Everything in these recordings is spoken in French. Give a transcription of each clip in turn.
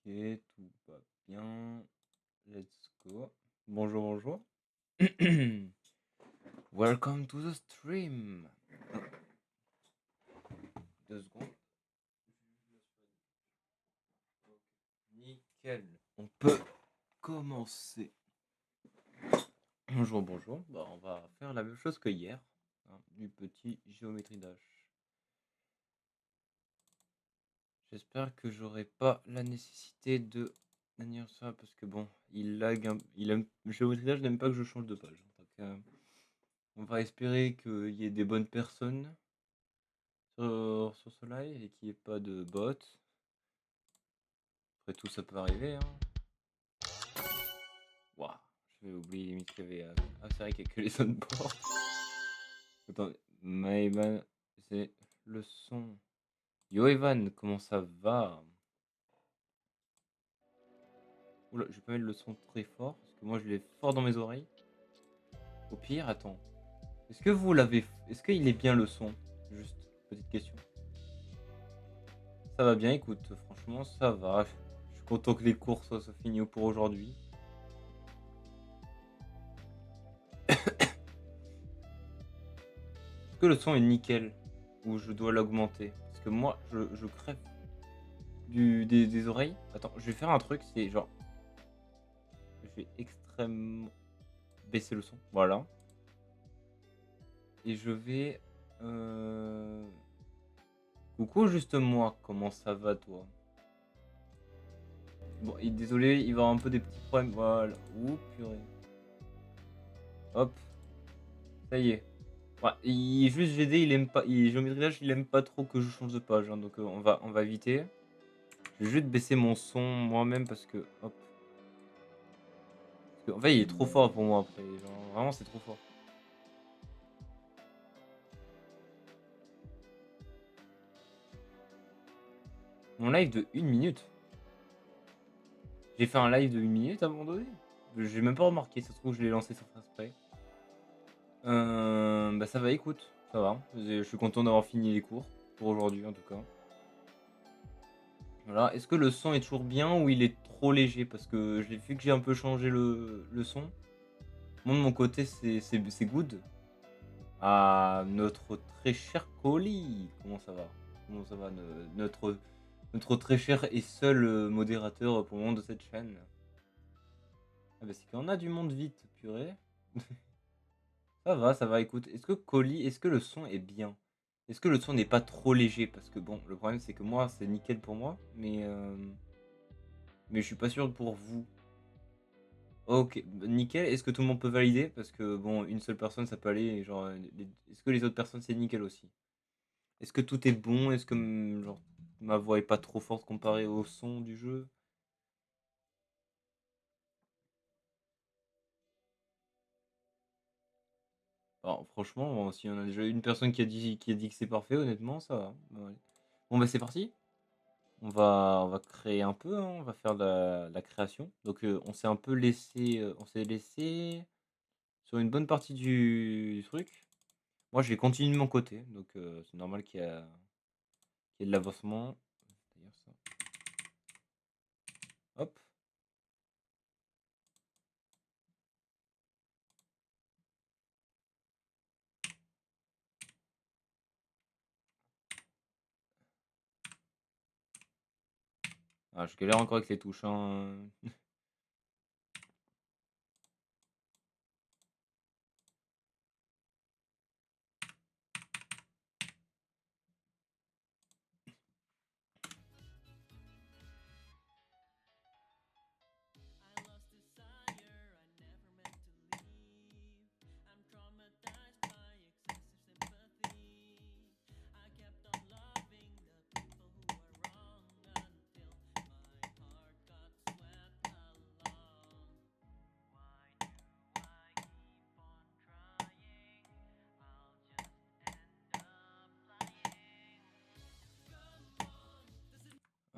tout va bien. Let's go. Bonjour, bonjour. Welcome to the stream. 2 secondes. Nickel. On peut commencer. Bonjour, bonjour. Bah, on va faire la même chose que hier. Du petit géométrie dash. J'espère que j'aurai pas la nécessité de manière ça parce que bon, il lag. Il aime géométrie dash n'aime pas que je change de page. Donc, on va espérer qu'il y ait des bonnes personnes sur ce live et qu'il n'y ait pas de bots. Après tout, ça peut arriver. Hein. Waouh, je vais oublier limite qu'il y avait. Ah, c'est vrai qu'il n'y a que les on-board. Attends, Maïban, c'est le son. Yo Evan, comment ça va? Oula, je vais pas mettre le son très fort parce que moi je l'ai fort dans mes oreilles. Au pire, attends. Est-ce que vous l'avez. Est-ce qu'il est bien le son? Juste, petite question. Ça va bien, écoute, franchement, ça va. Je suis content que les cours soient finis pour aujourd'hui. Est-ce que le son est nickel ou je dois l'augmenter? Parce que moi, je crève des oreilles. Attends, je vais faire un truc, c'est genre. Je vais extrêmement baisser le son. Voilà. Et je vais. Coucou, juste moi, comment ça va toi? Bon, et désolé, il va y avoir un peu des petits problèmes. Voilà. Ouh, purée. Hop. Ça y est. Ouais, juste GD, il aime pas. Géométrie Dash, il aime pas trop que je change de page. Hein, donc on va éviter. Je vais juste baisser mon son moi-même parce que. Hop. Parce que, en fait, il est trop fort pour moi après. Genre, vraiment, c'est trop fort. Mon live de 1 minute. J'ai fait un live de 1 minute à un moment donné. J'ai même pas remarqué, ça se trouve, je l'ai lancé sans faire exprès. Bah ça va, écoute, ça va. Je suis content d'avoir fini les cours, pour aujourd'hui en tout cas. Voilà, est-ce que le son est toujours bien ou il est trop léger? Parce que j'ai vu que j'ai un peu changé le son. Moi de mon côté, c'est good. Ah, notre très cher colis, comment ça va? Comment ça va, notre très cher et seul modérateur pour le moment de cette chaîne? Ah bah c'est qu'on a du monde vite, purée. Ça va, écoute. Est-ce que le son est bien? Est-ce que le son n'est pas trop léger? Parce que bon, le problème c'est que moi, c'est nickel pour moi, mais je suis pas sûr pour vous. Ok, bah, nickel. Est-ce que tout le monde peut valider? Parce que bon, une seule personne, ça peut aller. Et genre, est-ce que les autres personnes, c'est nickel aussi? Est-ce que tout est bon? Est-ce que genre, ma voix est pas trop forte comparée au son du jeu? Alors, franchement, bon, si on a déjà une personne qui a dit que c'est parfait, honnêtement, ça va. Bah, ouais. Bon, bah c'est parti. On va créer un peu, hein, on va faire de la création. Donc, on s'est un peu laissé, on s'est laissé sur une bonne partie du truc. Moi, je vais continuer de mon côté, donc c'est normal qu'il y ait de l'avancement. D'ailleurs, ça. Hop. Ah, je galère encore avec les touches, hein.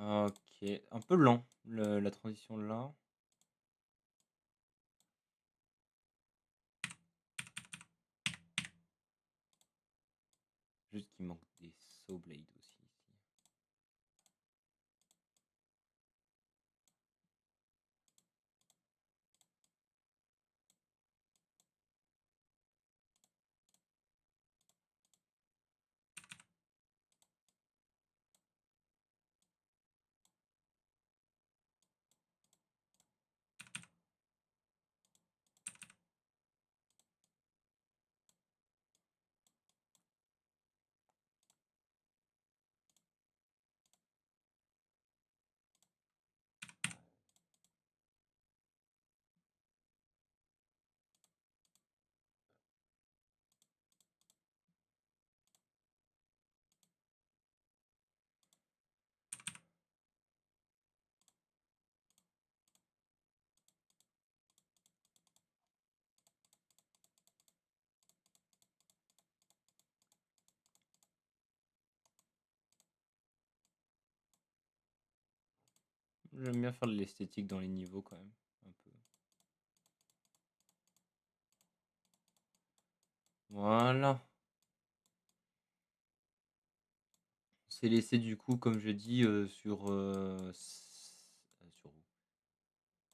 Ok, un peu lent la transition là. Juste qu'il manque des saw blades aussi ici. J'aime bien faire de l'esthétique dans les niveaux quand même. Un peu. Voilà. On s'est laissé du coup, comme je dis, sur où?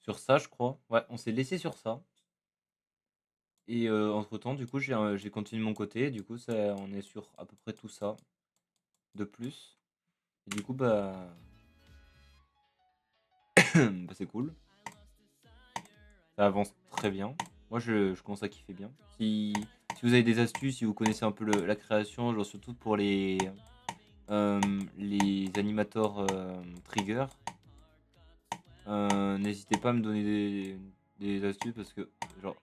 Sur ça, je crois. Ouais, on s'est laissé sur ça. Et entre-temps, du coup, j'ai continué de mon côté. Du coup, on est sur à peu près tout ça de plus. Et du coup, bah, c'est cool. Ça avance très bien. Moi, je commence à kiffer bien. Si vous avez des astuces, si vous connaissez un peu la création, genre surtout pour les animateurs trigger, n'hésitez pas à me donner des astuces parce que genre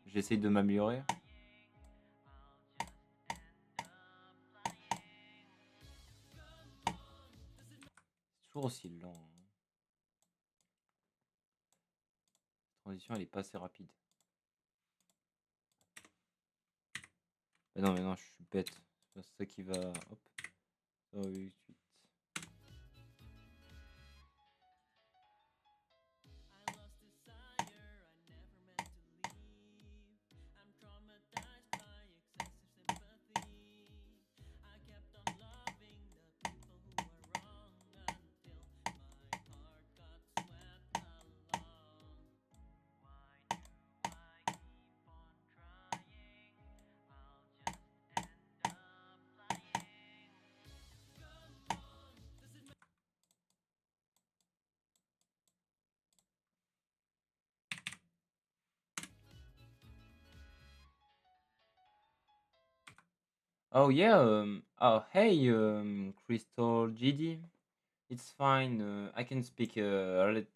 j'essaye de m'améliorer. C'est toujours aussi lent, hein. La transition, elle est pas assez rapide. Mais non, je suis bête. C'est pas ça qui va. Hop. Ça va vite. Oh yeah. Oh hey, Crystal GD. It's fine. I can speak like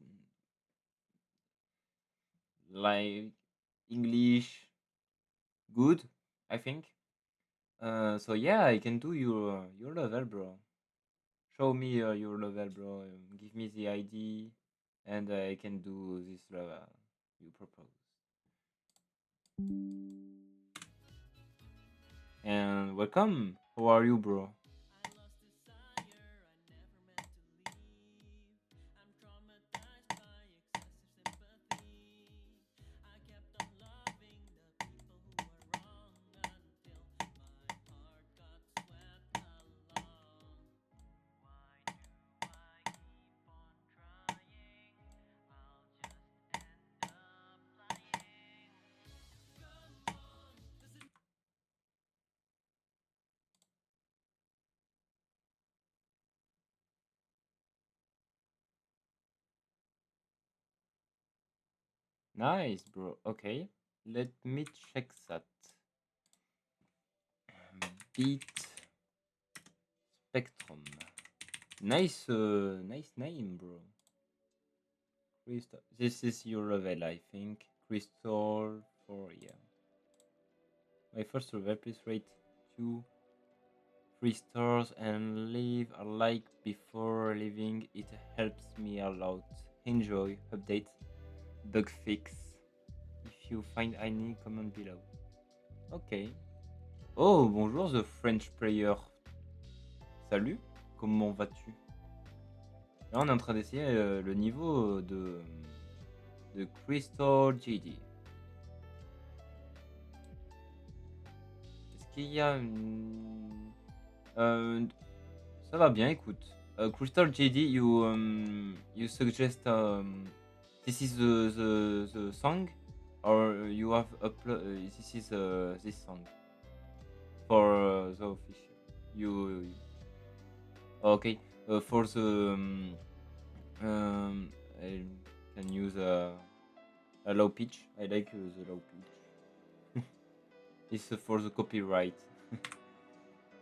English good, I think. So yeah, I can do your level, bro. Show me your level, bro. Give me the ID, and I can do this level you propose. And welcome. How are you, bro? Nice, bro. Okay, let me check that. Beat Spectrum. Nice, nice name, bro. Crystal. This is your level, I think. Crystal 4, yeah. My first level, please rate 2 3 stars and leave a like before leaving. It helps me a lot. Enjoy. Update. Bug fix. If you find any, comment below. Ok. Oh, bonjour, the French player. Salut. Comment vas-tu? Là, on est en train d'essayer le niveau de Crystal GD. Est-ce qu'il y a ça va bien, écoute. Crystal JD, you suggest this is the song, or you have this is this song for the official. Okay, for the I can use a low pitch. I like the low pitch. It's for the copyright.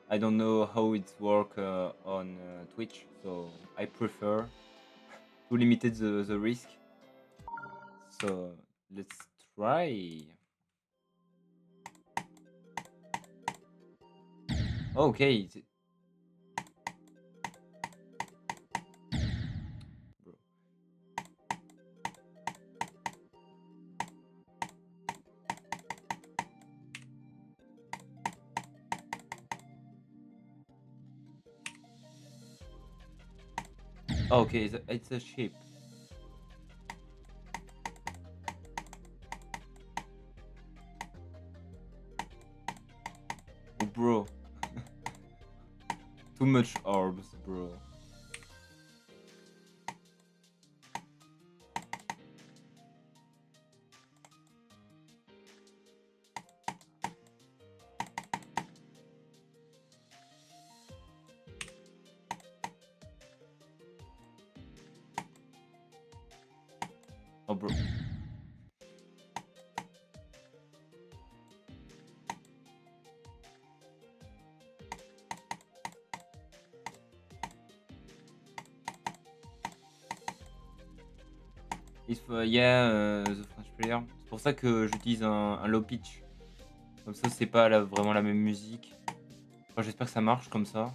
I don't know how it works on Twitch, so I prefer to limit the risk. So let's try. Okay. Bro. Okay, it's a ship. bro. Too much orbs, bro. Oh, bro. Yeah, the French player. C'est pour ça que j'utilise un low pitch. Comme ça, c'est pas vraiment la même musique. Enfin, j'espère que ça marche comme ça.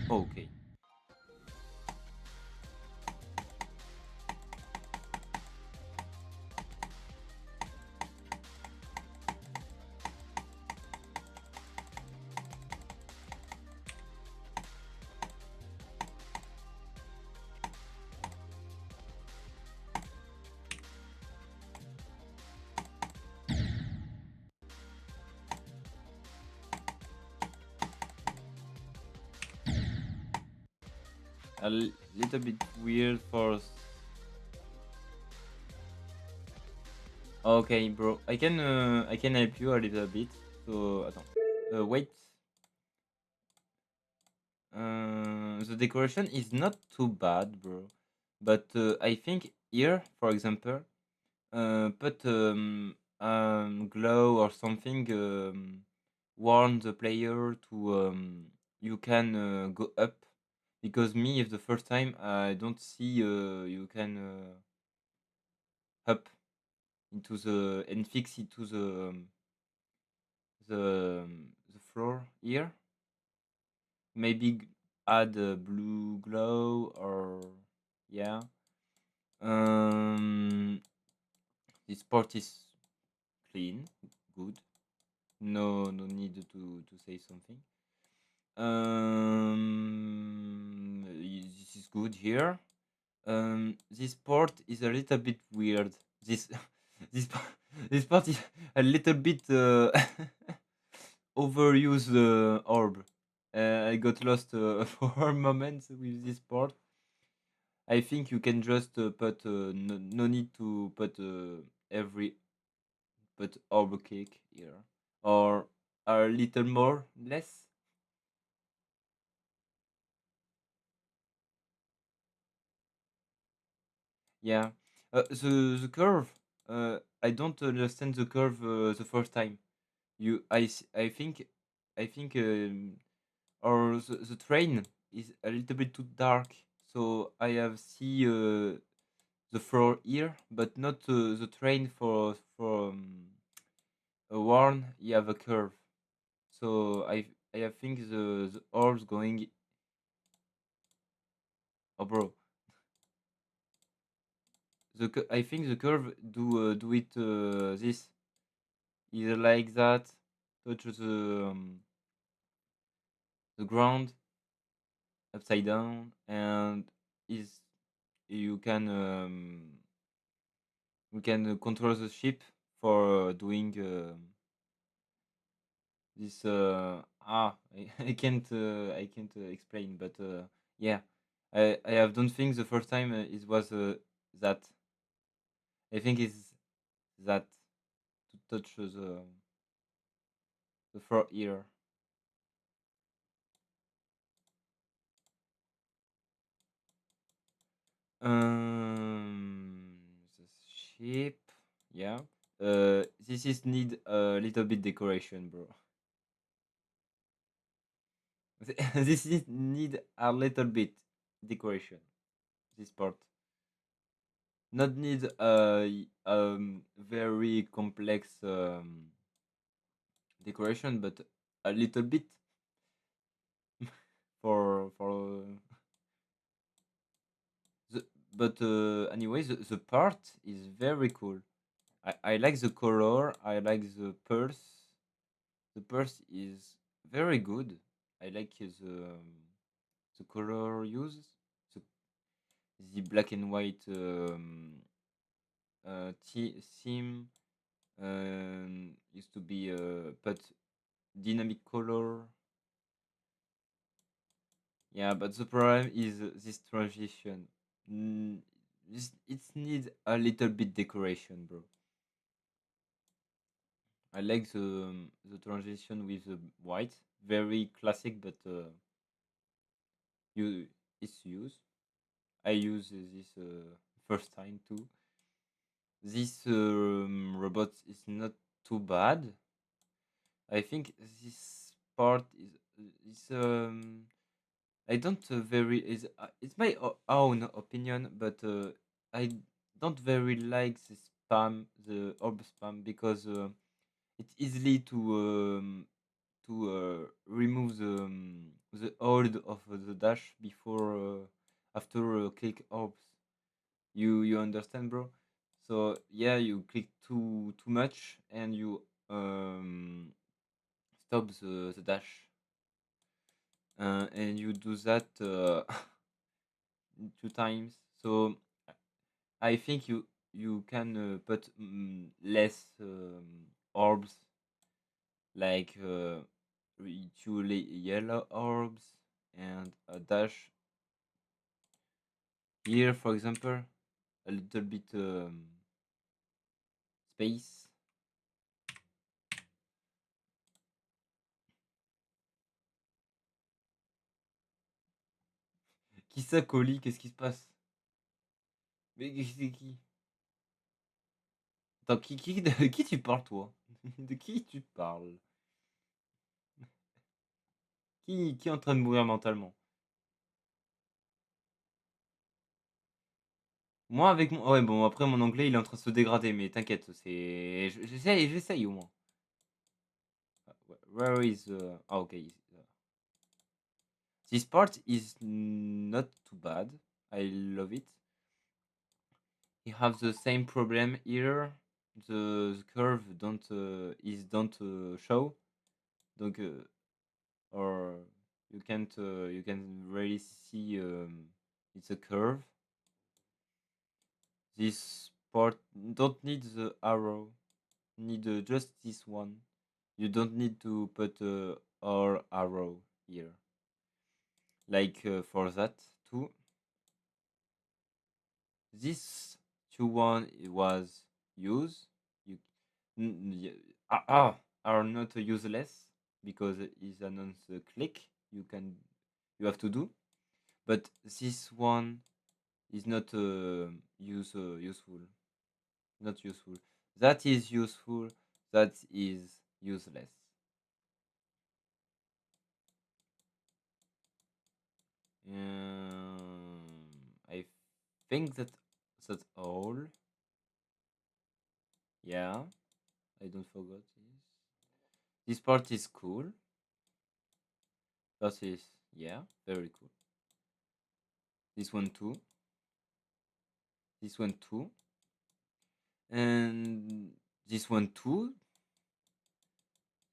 Oh, ok. Little bit weird for. Okay, bro. I can help you a little bit. So, attends. Wait. The decoration is not too bad, bro. But I think here, for example, put glow or something, warn the player to you can go up. Because me, if the first time I don't see you can up into the and fix it to the floor here. Maybe add a blue glow or yeah. This part is clean, good. No need to say something. This is good here. This part is a little bit weird. This this this part is a little bit overused orb. I got lost for a moment with this part. I think you can just put no need to put every put orb cake here or a little more less. Yeah, the curve. I don't understand the curve the first time. I think or the train is a little bit too dark, so I have see the floor here, but not the train for a worn. You have a curve, so I think the orbs going. Oh, bro, I think the curve do it this either like that, touch the ground upside down, and is you can we can control the ship for doing this I can't explain, but yeah, I have done things the first time it was that I think is that to touch the front ear. The ship, yeah. This is need a little bit decoration, bro. This is need a little bit decoration. This part not need very complex decoration, but a little bit for the. But anyway, the part is very cool. I like the color. I like the pulse. The pulse is very good. I like the color used. The, the black and white theme used to be but dynamic color. Yeah, but the problem is this transition. Mm, it needs a little bit decoration, bro. I like the transition with the white, very classic, but you it's used. I use this first time too. This robot is not too bad. I think this part is. I don't very is it's my own opinion, but I don't very like the spam, the orb spam, because it's easily to remove the hold of the dash before after click orbs. You understand, bro? So yeah, you click too much and you stop the dash, and you do that two times. So I think you can put less orbs, like two yellow orbs and a dash here, for example, a little bit space. Qui ça, Colis? Qu'est-ce qui se passe? Mais c'est qui? Attends, de qui tu parles, toi? De qui tu parles? Qui est en train de mourir mentalement? Moi, avec mon... Ouais, bon, après, mon anglais, il est en train de se dégrader, mais t'inquiète, c'est... J'essaye au moins. Where is... Ah, okay. This part is not too bad. I love it. You have the same problem here. The curve don't show. Donc, or you can really see it's a curve. This part don't need the arrow. Need just this one. You don't need to put our arrow here. Like for that too. This 2-1 was used. You are not useless because it's an click you have to do. But this one is not useful. Not useful. That is useful. That is useless. I think that's all. Yeah, I don't forget this. This part is cool. That is, yeah, very cool. This one too. This one too. And this one too.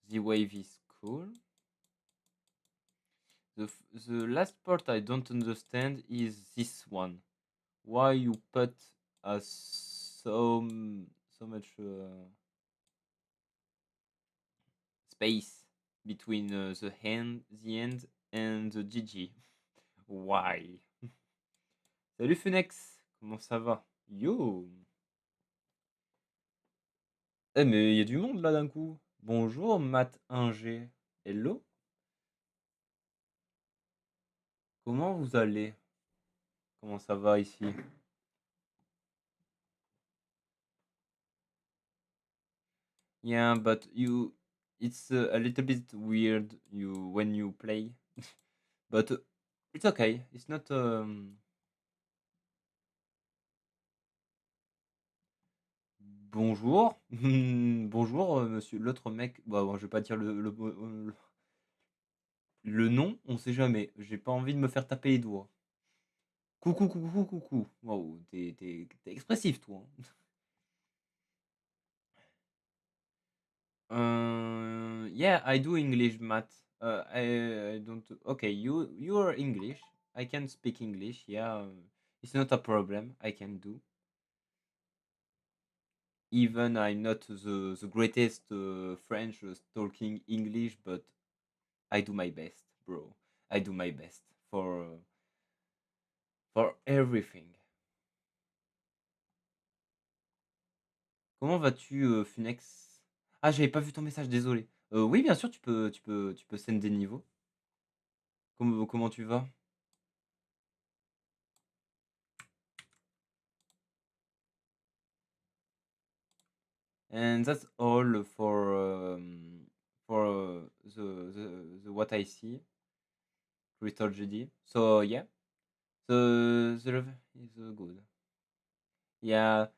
The wave is cool. The last part I don't understand is this one. Why you put so much space between the end and the GG? Why? Salut Funex, comment ça va? Yo! Eh mais il y a du monde là d'un coup. Bonjour Matt 1G. Hello? Comment vous allez? Comment ça va ici? Yeah, but it's a little bit weird when you play, but it's okay. It's not. Bonjour, bonjour, monsieur. L'autre mec. Bah, bon, je vais pas dire le nom. On sait jamais. J'ai pas envie de me faire taper les doigts. Coucou, coucou, coucou. Wow, t'es expressif, toi, hein. Yeah, I do English, math. I don't. Okay, you are English. I can speak English. Yeah, it's not a problem. I can do. Even I'm not the greatest French talking English, but I do my best, bro. I do my best for everything. Comment vas-tu, Funex? Ah, j'avais pas vu ton message, désolé. Oui, bien sûr, tu peux send des niveaux. Comment tu vas? And that's all for the what I see, Crystal GD. So yeah, the level is good. Yeah,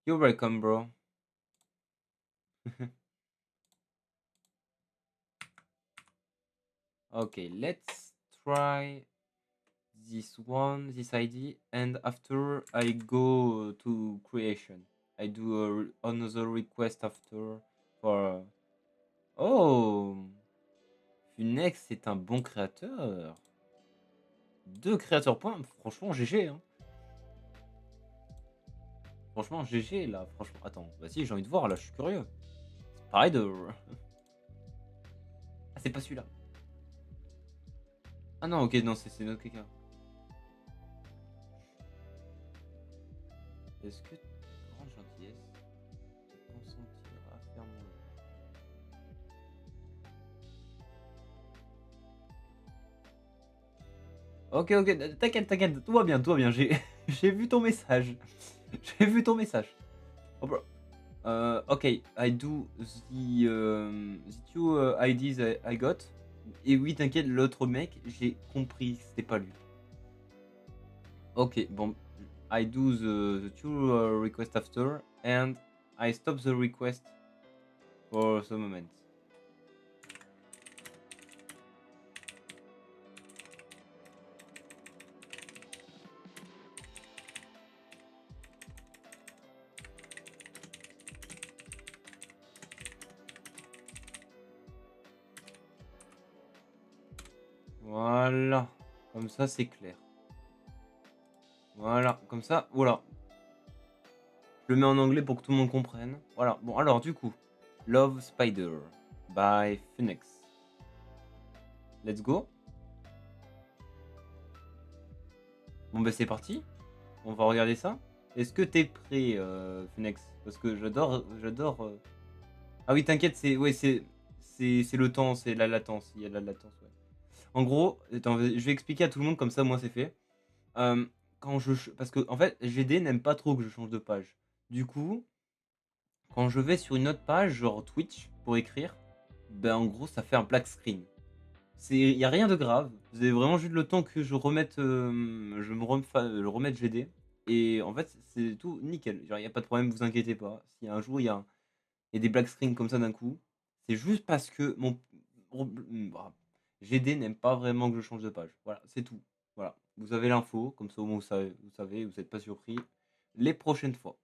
you're welcome, bro. Okay, let's try this one, this ID, and after I go to creation. I do another request after for. Oh, Funex c'est un bon créateur. 2 créateurs points, franchement GG, hein. Franchement GG là, franchement. Attends, bah si, j'ai envie de voir là, je suis curieux. C'est pareil de. Ah, c'est pas celui-là. Ah non, ok, non, c'est notre quelqu'un. Est-ce que grande gentillesse te consentir à faire mon. Ok, ok, t'inquiète, tout va bien, tout va bien. J'ai j'ai vu ton message. J'ai vu ton message. Oh, bro. Okay, I do the two IDs I got. Et oui, t'inquiète, l'autre mec, j'ai compris, c'était pas lui. Ok, bon, I do the two request after, and I stop the request for the moment. Voilà, comme ça c'est clair. Voilà, comme ça, voilà. Je le mets en anglais pour que tout le monde comprenne. Voilà, bon alors du coup, Love Spider by Phoenix. Let's go. Bon bah c'est parti. On va regarder ça. Est-ce que t'es prêt, Phoenix? Parce que j'adore. Ah oui, t'inquiète, c'est ouais, c'est le temps, c'est la latence. Il y a de la latence, ouais. En gros, attends, je vais expliquer à tout le monde comme ça, moi c'est fait. Quand parce que en fait, GD n'aime pas trop que je change de page. Du coup, quand je vais sur une autre page, genre Twitch, pour écrire, ben en gros, ça fait un black screen. Il y a rien de grave. Vous avez vraiment juste le temps que je remette, le remette GD. Et en fait, c'est tout nickel. Genre, il y a pas de problème, vous inquiétez pas. Si un jour il y a des black screens comme ça d'un coup, c'est juste parce que bah, GD n'aime pas vraiment que je change de page. Voilà, c'est tout. Voilà, vous avez l'info, comme ça au moins vous n'êtes pas surpris les prochaines fois.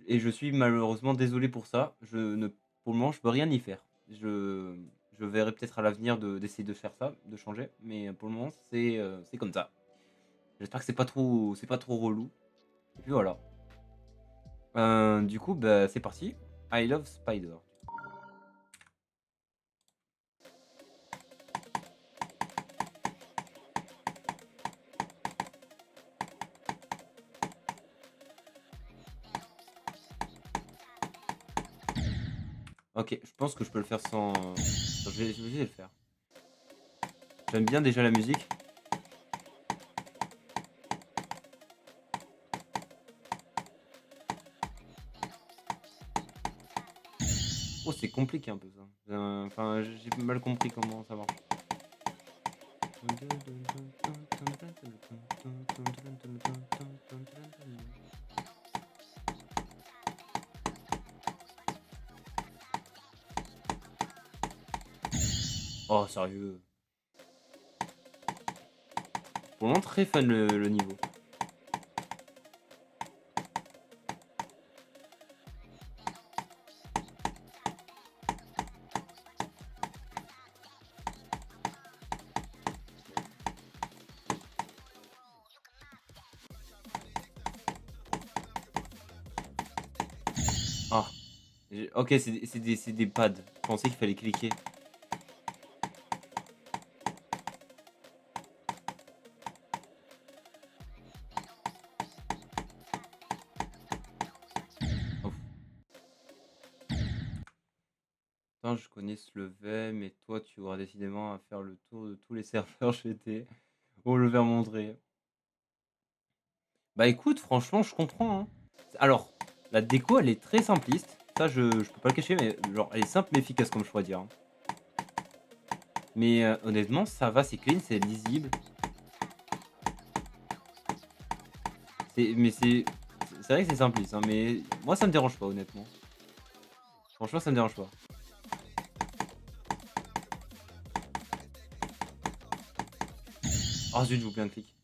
Et je suis malheureusement désolé pour ça. Pour le moment, je peux rien y faire. Je verrai peut-être à l'avenir d'essayer de faire ça, de changer, mais pour le moment, c'est comme ça. J'espère que c'est pas trop relou. Et puis voilà. Du coup, bah, c'est parti. I love Spider. Ok, je pense que je peux le faire sans. Je vais le faire. J'aime bien déjà la musique. Oh, c'est compliqué un peu ça. Enfin, j'ai mal compris comment ça marche. Oh, sérieux. Pour le moment, très fun le niveau. OK, c'est des pads. Je pensais qu'il fallait cliquer. Ouf. Attends, je connais ce level, mais toi, tu auras décidément à faire le tour de tous les serveurs GT. Oh, le verre montré. Bah, écoute, franchement, je comprends, hein. Alors, la déco, elle est très simpliste. Ça, je peux pas le cacher, mais genre, elle est simple mais efficace, comme je pourrais dire, hein. Mais honnêtement, ça va, c'est clean, c'est lisible. C'est vrai que c'est simpliste, hein, mais moi, ça me dérange pas, honnêtement. Franchement, ça me dérange pas. Oh zut, j'ai loupé un clic.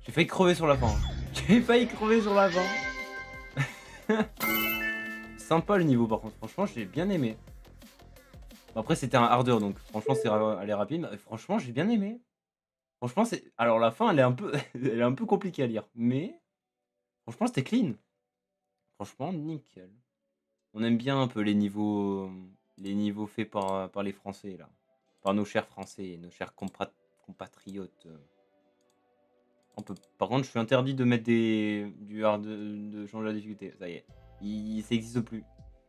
J'ai failli crever sur la fin, hein. J'ai failli crever sur la fin. Sympa le niveau par contre, franchement j'ai bien aimé. Bon, après c'était un harder donc franchement elle est rapide, mais franchement j'ai bien aimé. Franchement c'est alors la fin elle est un peu elle est un peu compliquée à lire, mais franchement c'était clean. Franchement nickel. On aime bien un peu les niveaux faits par les Français là. Par nos chers Français, nos chers compatriotes. Par contre je suis interdit de mettre du hard de changer la difficulté, ça y est. Ça existe plus.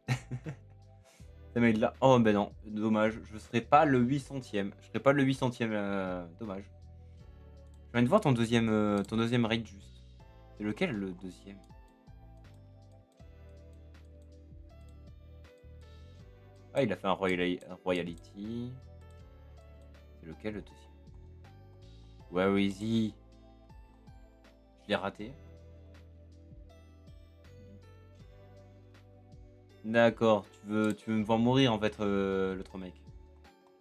Ça m'a là. Oh ben non, dommage, je serai pas le 800e. Je serai pas le 800e, dommage. Je viens de voir ton deuxième raid juste. C'est lequel le deuxième? Ah, il a fait un Royalty. C'est lequel le deuxième? Where is he? Je l'ai raté. D'accord, tu veux me voir mourir en fait, l'autre mec.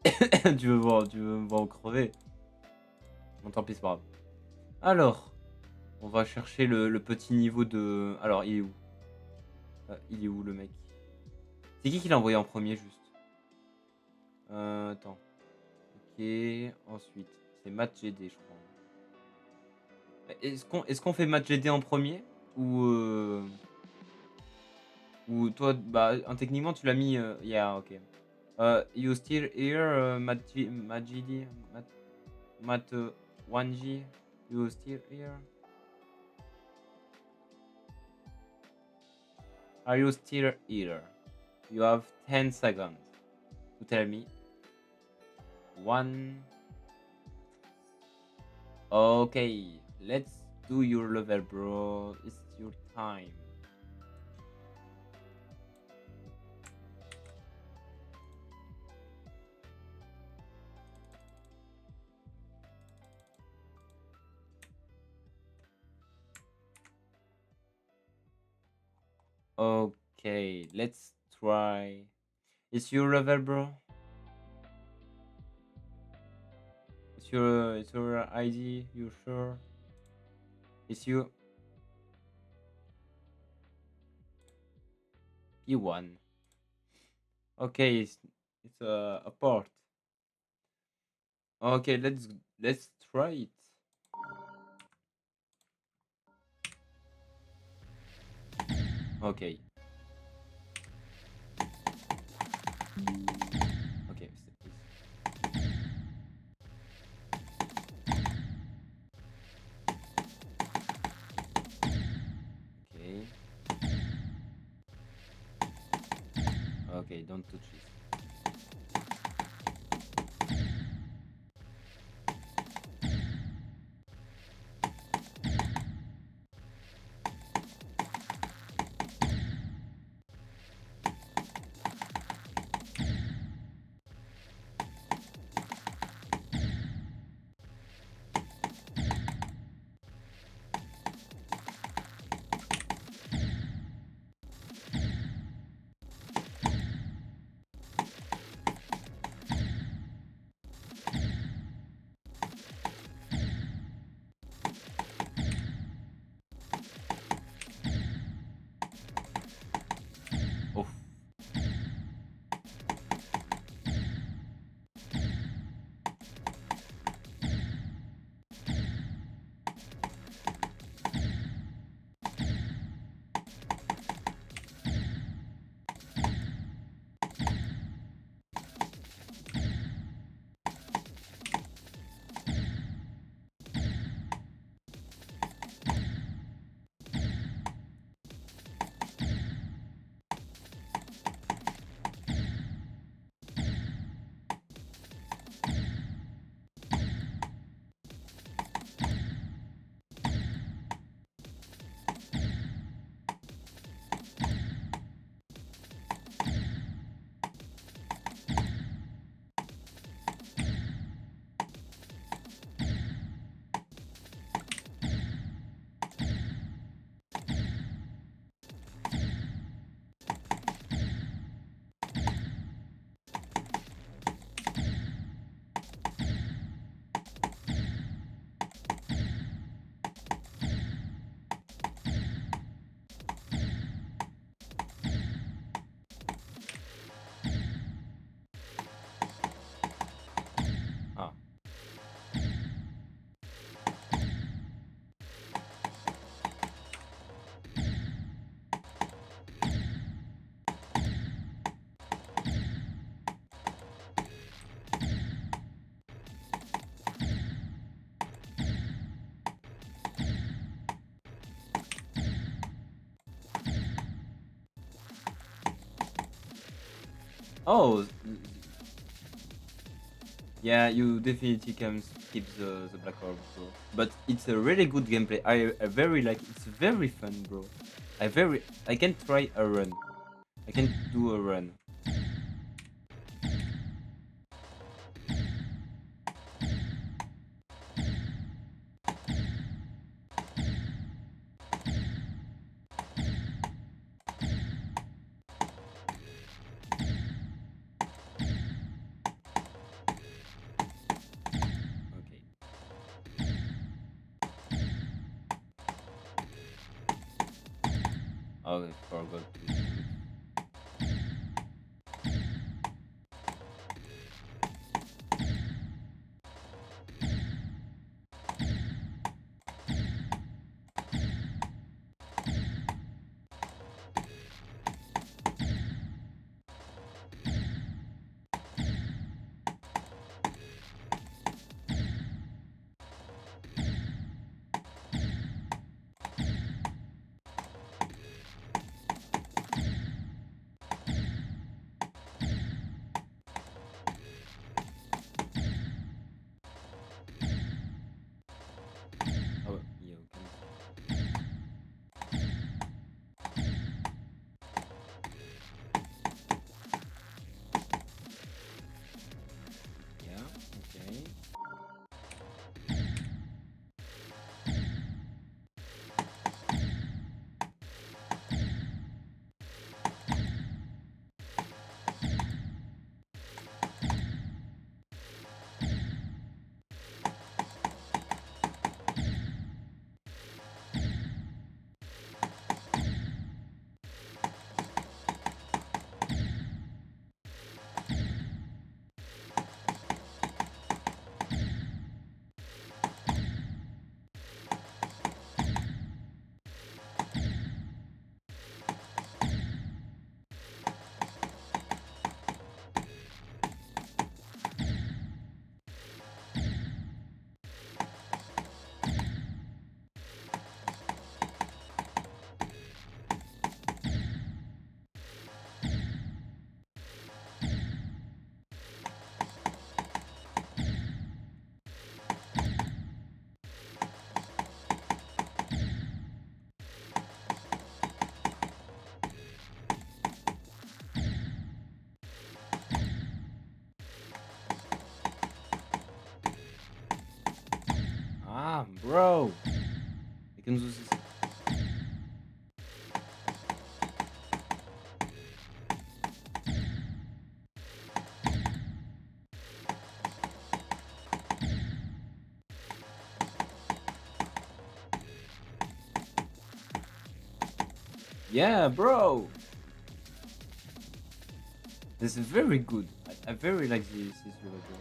Tu veux me voir crever. Bon, tant pis, c'est pas grave. Alors, on va chercher le petit niveau de. Alors, il est où? Il est où le mec? C'est qui l'a envoyé en premier juste? Attends. Ok, ensuite, c'est Match GD, je crois. Est-ce qu'on fait Match GD en premier? Ou toi, bah, techniquement, tu l'as mis. Yeah, ok. You still here, Majidi? Mat 1G? You still here? Are you still here? You have 10 seconds to tell me. One. Okay, let's do your level, bro. It's your time. Okay, let's try. It's your level, bro. It's your ID. You sure? It's you. P1. Okay, it's a port. Okay, let's try it. Okay. Okay. Okay. Okay, don't touch this. Oh, yeah, you definitely can skip the Black Orb, bro. But it's a really good gameplay. I very like. It's very fun, bro. I can try a run. I can do a run. Okay. Oh, I forgot to jump. Oh, yeah, we can skip. Yeah, okay. Ah, bro. I can do this. Yeah, bro. This is very good. I very like this robot, bro.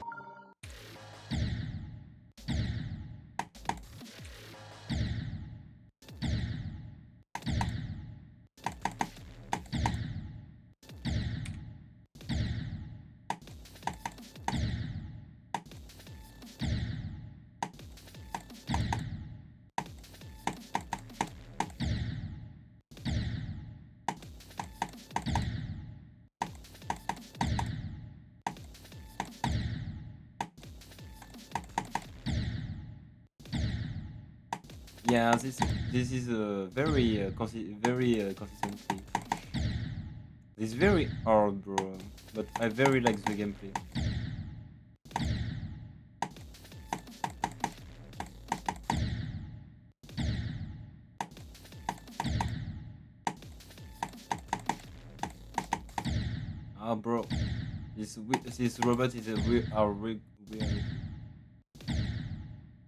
Yeah, this is very consistently. It's very hard, bro. But I very like the gameplay. Ah, bro. This robot is a weird.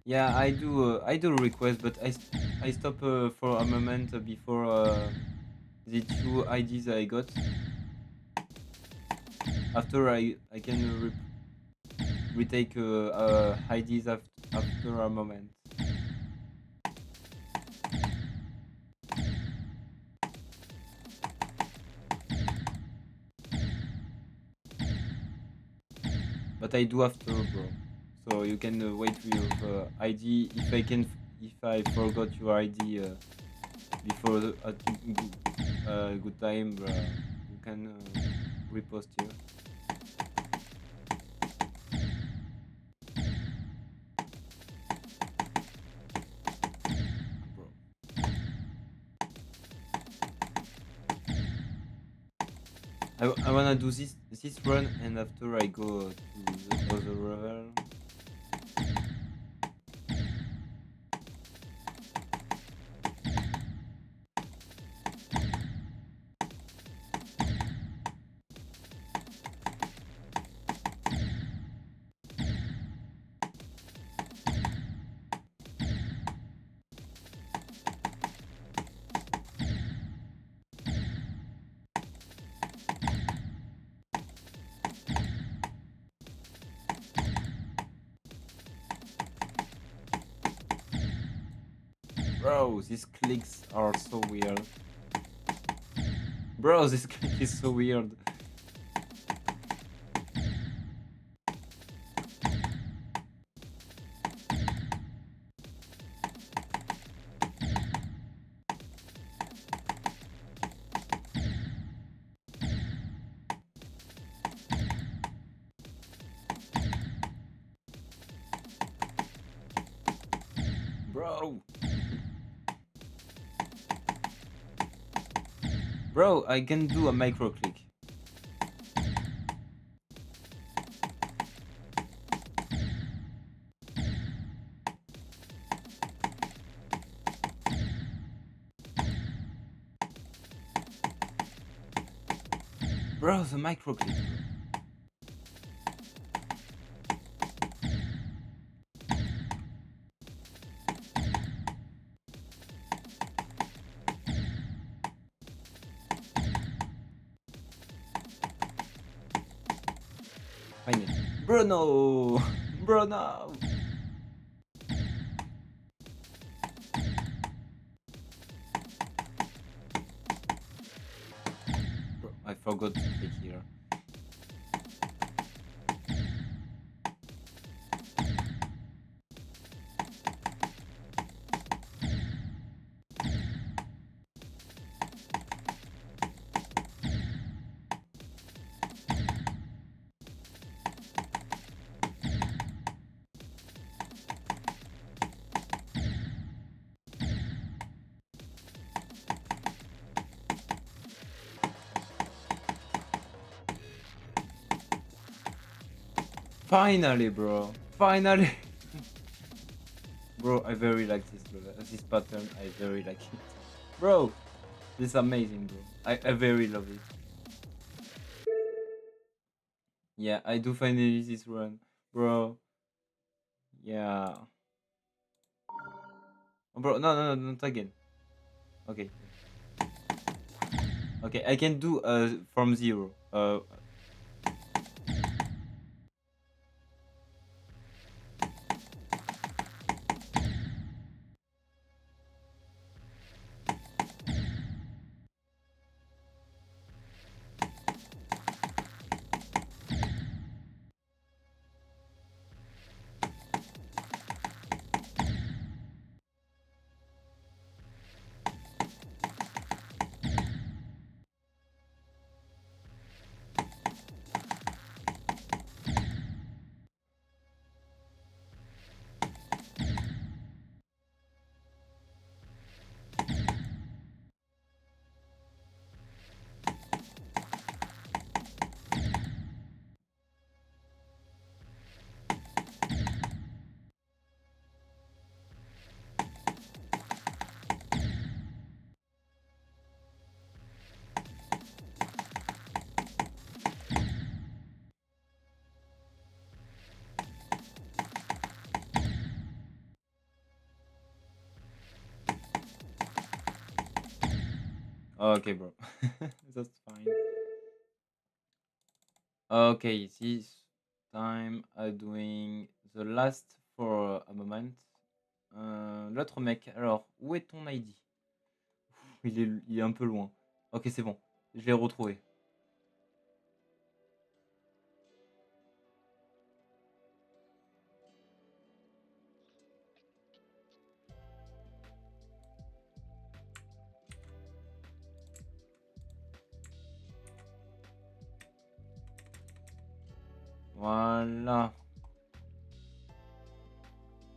Yeah, I do request, but I stop for a moment before the two IDs I got. After I can retake IDs after a moment. But I do after, bro. So you can wait with ID. If I forgot your ID before a good time, you can repost here. I wanna do this run, and after I go to the other level. Bro, these clicks are so weird. Bro, this click is so weird. Bro. Bro, I can do a micro click. Bro, the micro click. Finally. Bro, no. Bro, no. Bro, I forgot to click here. Finally, bro. Finally. Bro, I very like this pattern. I very like it. Bro, this is amazing, bro. I very love it. Yeah, I do finally this run. Bro. Yeah. Oh, bro, no, not again. Okay. Okay, I can do from zero. Okay, bro. That's fine. Okay, this time I'm doing the last for a moment. L'autre mec, alors, où est ton ID? Il est un peu loin. Ok, c'est bon. Je l'ai retrouvé. Voilà.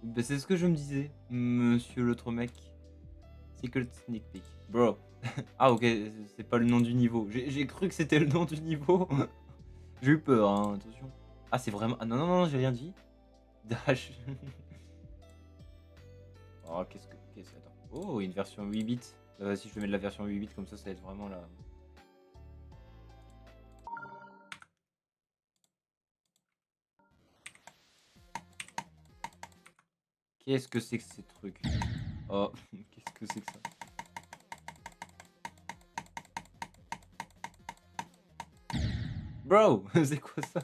Ben, c'est ce que je me disais, monsieur l'autre mec. Secret sneak peek. Bro, Ah OK, c'est pas le nom du niveau. J'ai cru que c'était le nom du niveau. J'ai eu peur, hein, attention. Ah c'est vraiment ah non, non, non, j'ai rien dit. Dash. Oh qu'est-ce attends. Oh, une version 8 bits. Bah, vas-y, je vais mettre la version 8 bits comme ça va être vraiment la qu'est-ce que c'est que ces trucs? Oh, qu'est-ce que c'est que ça? Bro, c'est quoi ça?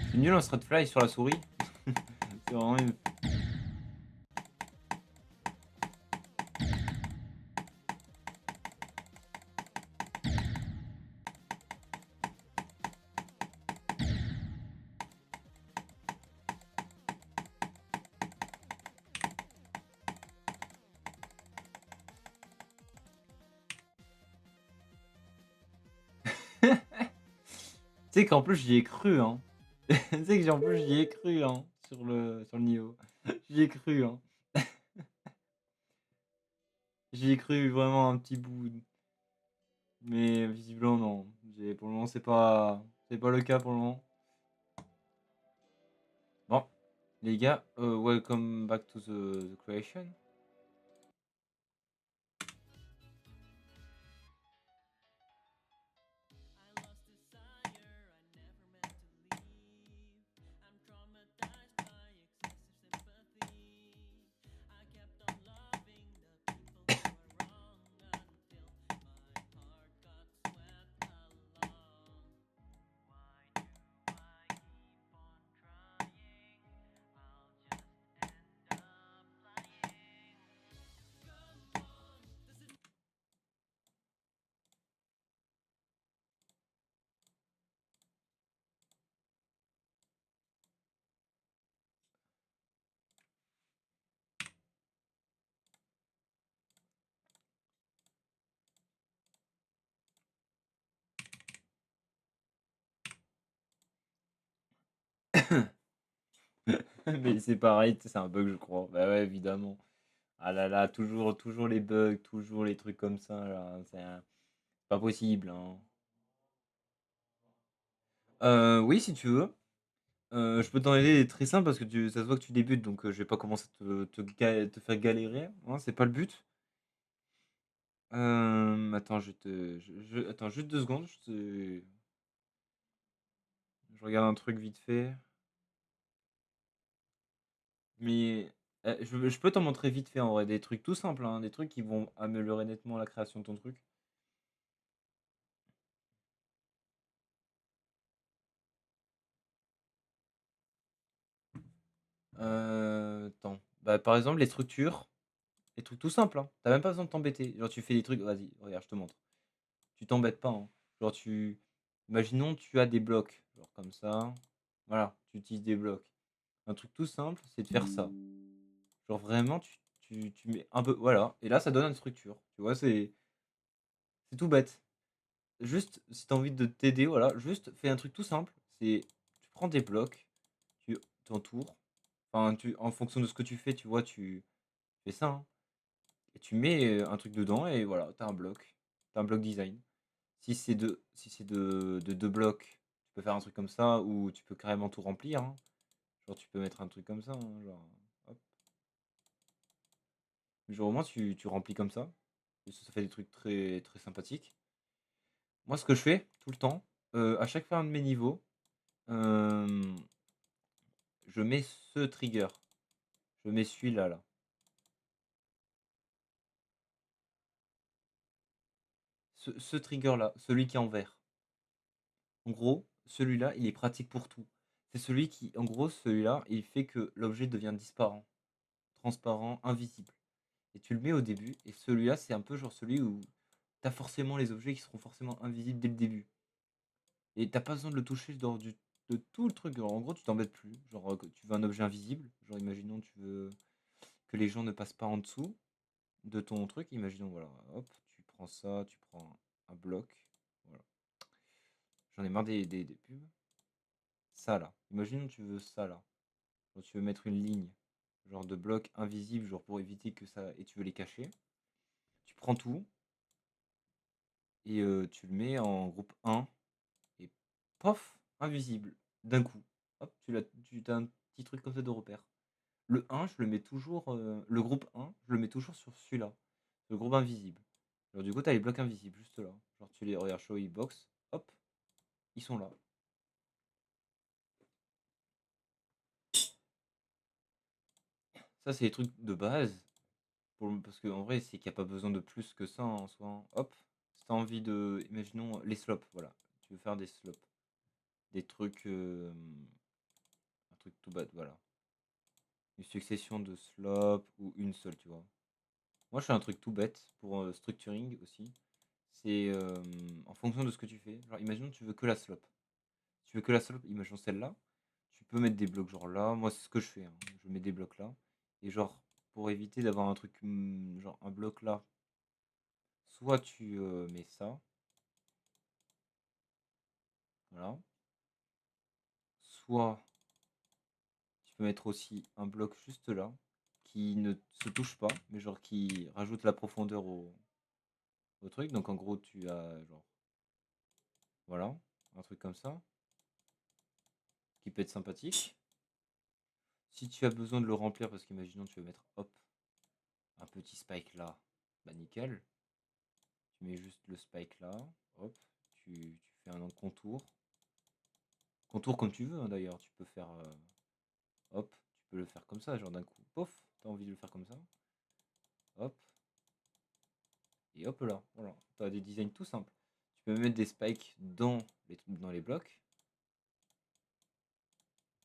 Je suis nul en Stratfly sur la souris. C'est vraiment une tu sais qu'en plus j'y ai cru, hein. Tu sais que en plus j'y ai cru, hein, sur le niveau. J'y ai cru, hein. J'y ai cru vraiment un petit bout, mais visiblement non. Pour le moment c'est pas le cas pour le moment. Bon, les gars, welcome back to the creation. Mais c'est pareil, tu sais, c'est un bug je crois. Bah ouais, évidemment. Ah là là, toujours les bugs, toujours les trucs comme ça là, pas possible, hein. Oui, si tu veux. Je peux t'en aider très simple parce que ça se voit que tu débutes, donc je vais pas commencer à te faire galérer, hein, c'est pas le but. Attends, attends juste 2 secondes, je regarde un truc vite fait. Mais, je peux t'en montrer vite fait en vrai, des trucs tout simples, hein, des trucs qui vont améliorer nettement la création de ton truc. Attends, bah, par exemple les structures, des trucs tout simples, hein. Tu même pas besoin de t'embêter. Genre tu fais des trucs vas-y, regarde, je te montre. Tu t'embêtes pas, hein. Genre imaginons tu as des blocs, genre comme ça. Voilà, tu utilises des blocs. Un truc tout simple, c'est de faire ça. Genre vraiment tu mets un peu voilà et là ça donne une structure. Tu vois? C'est tout bête. Juste si tu as envie de t'aider, voilà, juste fais un truc tout simple, c'est tu prends des blocs, tu t'entoures, enfin tu en fonction de ce que tu fais, tu vois, tu fais ça, hein, et tu mets, un truc dedans et voilà, tu as un bloc. Tu as un bloc design. Si c'est de 2 blocs, tu peux faire un truc comme ça ou tu peux carrément tout remplir, hein. Genre tu peux mettre un truc comme ça, hein, genre, hop. Genre au moins tu remplis comme ça et ça fait des trucs très, très sympathiques. Moi ce que je fais tout le temps, à chaque fin de mes niveaux, hem, je mets ce trigger. Je mets celui-là, là. Ce trigger-là, celui qui est en vert. En gros, celui-là, il est pratique pour tout. C'est celui qui, en gros, celui-là, il fait que l'objet devient disparent, transparent, invisible. Et tu le mets au début, et celui-là, c'est un peu genre celui où tu as forcément les objets qui seront forcément invisibles dès le début. Et t'as pas besoin de le toucher de tout le truc. Genre, en gros, tu t'embêtes plus. Genre, que tu veux un objet invisible. Genre, imaginons, tu veux que les gens ne passent pas en dessous de ton truc. Imaginons, voilà, hop, tu prends ça, tu prends un bloc. Voilà. J'en ai marre des pubs. Ça là. Imaginons, tu veux ça là. Genre, tu veux mettre une ligne, genre de bloc invisible, genre pour éviter que ça. Et tu veux les cacher. Tu prends tout et tu le mets en groupe 1 et pof, invisible, d'un coup. Hop, tu as un petit truc comme ça de repère. Le 1, je le mets toujours, le groupe 1, je le mets toujours sur celui-là, le groupe invisible. Alors du coup, tu as les blocs invisibles juste là. Genre tu les regardes show box, hop, ils sont là. Ça, c'est les trucs de base. Parce qu'en vrai, c'est qu'il n'y a pas besoin de plus que ça en soi, hein. Hop, si tu as envie de. Imaginons les slopes, voilà. Tu veux faire des slopes. Des trucs. Un truc tout bête, voilà. Une succession de slopes ou une seule, tu vois. Moi, je fais un truc tout bête pour structuring aussi. C'est en fonction de ce que tu fais. Genre, imaginons tu veux que la slope. Si tu veux que la slope, imaginons celle-là. Tu peux mettre des blocs genre là. Moi, c'est ce que je fais, hein. Je mets des blocs là. Et genre, pour éviter d'avoir un truc, genre un bloc là, soit tu mets ça. Voilà. Soit tu peux mettre aussi un bloc juste là, qui ne se touche pas, mais genre qui rajoute la profondeur au truc. Donc en gros, tu as genre, voilà, un truc comme ça, qui peut être sympathique. Si tu as besoin de le remplir, parce qu'imaginons tu veux mettre, hop, un petit spike là, bah nickel. Tu mets juste le spike là, hop, tu fais un contour. Contour comme tu veux, hein, d'ailleurs, tu peux faire, hop, tu peux le faire comme ça, genre d'un coup, pof, t'as envie de le faire comme ça, hop, et hop là, voilà, t'as des designs tout simples. Tu peux mettre des spikes dans les blocs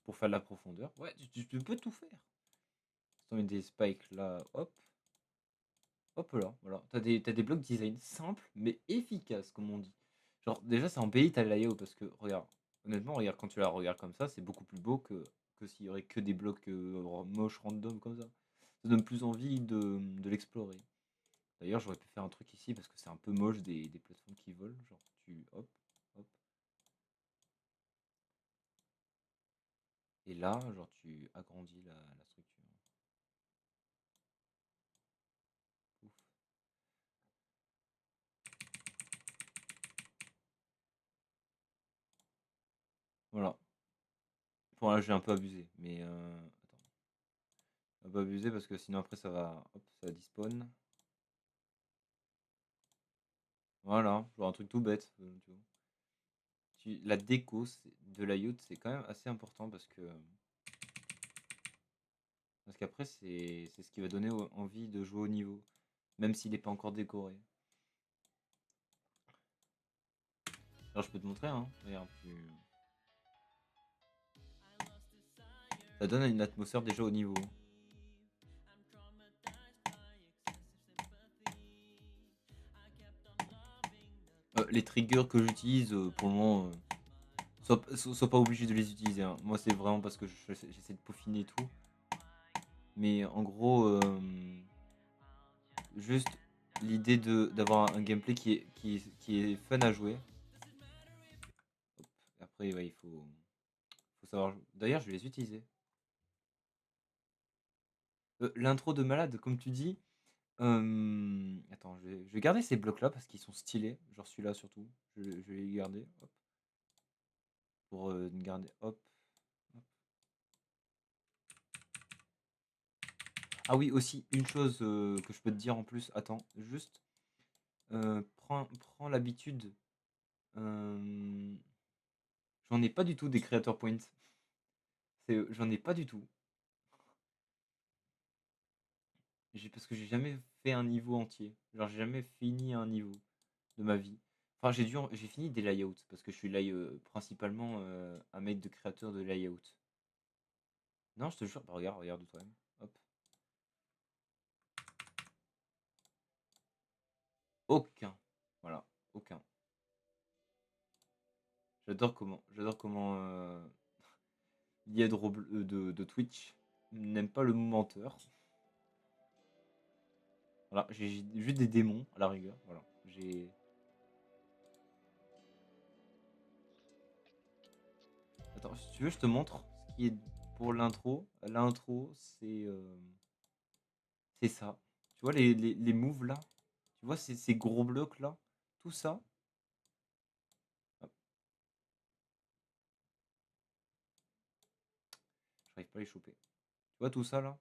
pour faire de la profondeur. Ouais, tu peux tout faire. Si tu mets des spikes là, hop, hop là, voilà. T'as des blocs design simples mais efficaces, comme on dit. Genre, déjà, ça embellit ta layout parce que, regarde, honnêtement, regarde, quand tu la regardes comme ça, c'est beaucoup plus beau que s'il y aurait que des blocs moches, random comme ça. Ça donne plus envie de l'explorer. D'ailleurs, j'aurais pu faire un truc ici parce que c'est un peu moche des plateformes qui volent. Genre, hop, hop. Et là, genre, tu agrandis la structure. Ouf. Voilà. Bon, là, j'ai un peu abusé, mais attends. Un peu abusé parce que sinon après ça va, hop, ça va despawn. Voilà, genre un truc tout bête. Tu vois. La déco de layout, c'est quand même assez important parce qu'après c'est ce qui va donner envie de jouer au niveau, même s'il n'est pas encore décoré. Alors je peux te montrer, hein. Regarde, ça donne une atmosphère déjà au niveau. Les triggers que j'utilise pour le moment, sois pas obligé de les utiliser, hein. Moi c'est vraiment parce que j'essaie de peaufiner tout. Mais en gros, juste l'idée d'avoir un gameplay qui est fun à jouer. Hop. Après, ouais, faut savoir. D'ailleurs, je vais les utiliser. L'intro de malade, comme tu dis. Attends, je vais garder ces blocs-là parce qu'ils sont stylés. Genre celui-là surtout. Je vais les garder. Hop. Pour garder. Hop. Hop. Ah oui, aussi, une chose que je peux te dire en plus. Attends, juste. Prends l'habitude. euh, J'en ai pas du tout des creator points. J'en ai pas du tout. Parce que j'ai jamais fait un niveau entier. Genre, j'ai jamais fini un niveau de ma vie. Enfin, j'ai fini des layouts parce que je suis principalement un mec de créateur de layout. Non, je te jure, bah, regarde de toi-même. Hop. Aucun. Voilà, aucun. J'adore comment l'IA de Twitch n'aime pas le menteur. Voilà, j'ai juste des démons à la rigueur. Voilà, j'ai. Attends, si tu veux, je te montre ce qui est pour l'intro. L'intro, c'est ça. Tu vois les moves là? Tu vois ces gros blocs là? Tout ça. Hop, j'arrive pas à les choper. Tu vois tout ça là?